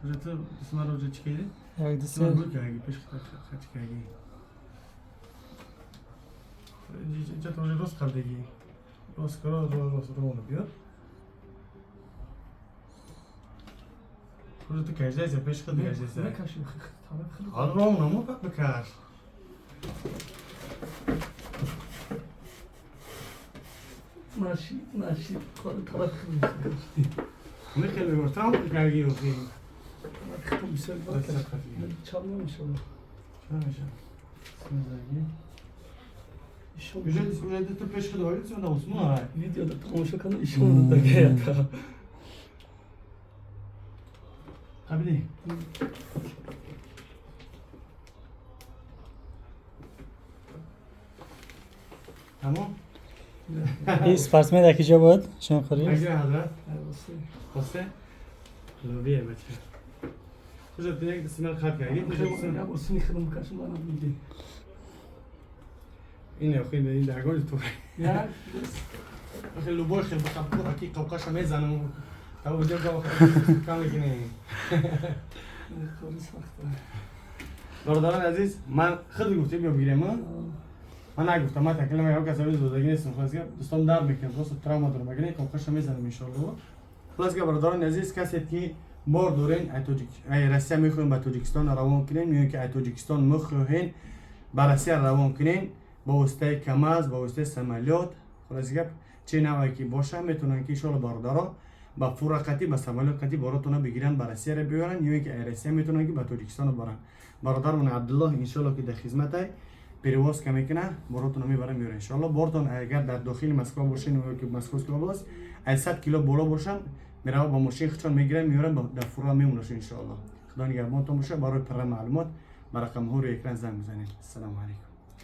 Rzeczy smaru rzeczki. Jak dese Smaru gagi, peş kaç gagi. Cihat уже roz kaldegi. Roz onu diyor. Уже ты каждый peş kadı каждый. Ne kaşıyor? Al onu mu bak bakar. Naşi taraf kılmış. Ne kelime var? Tam gagi yok. Kıtım bir söyle bak. Çalmamış onu. İş oldu. Ücret de peş kadı öyle sonra da olsun mu? Videoda konuşurken iş oldu da gel. Tabii. Tamam. این سپارس می دکی جا بود شما خریج Hangi hazret? Arabası. Basse? Lobiye bence. Ücret direkt sınır kat gagi. Ya bu seni kılım kaçın bana bildi. Yine yok yine daha gol tu. Ya أخي اللي بوخ اللي بقى أكيد قوقشة ميزان أو جاب كان لكني polis baktı. برادران عزیز من خیلی گفتم بیا بگیرم من نگفتم من تکلیف میگم که سوی زودگی نیستم خلاص که دوستان درد میکنم دوست تراما دارم مگه نه قوقشة میزنم ان شاء الله خلاص که برادران عزیز کسی که بار دورین ای روسیه میخواین به تاجیکستان روان کنین میگن که ای تاجیکستان میخواین به روسیه روان کنین با واسطه کماز با واسطه سمالیات خلاص که چه نوعی که باشه میتونن که ان شاء الله برادرها با فرقتی با سمالیات قتی باراتون بگیرن به روسیه رو بیارن یا اینکه ای روسیه میتونن که به تاجیکستان برن برادرمون عبدالله ان شاء الله که در خدمت پرواز که میکنه براتون میبرم میاره ان شاء الله بارتون اگر در داخل مسکو باشین و که مسکو اوبلاست 100 کیلو بالا باشن میره با ماشین خودشون میگیرن میارن در فرا میمونه ان شاء الله خدا نگهبانتون باشه برای پر معلومات برای رقم ها رو اکران زنگ بزنید السلام علیکم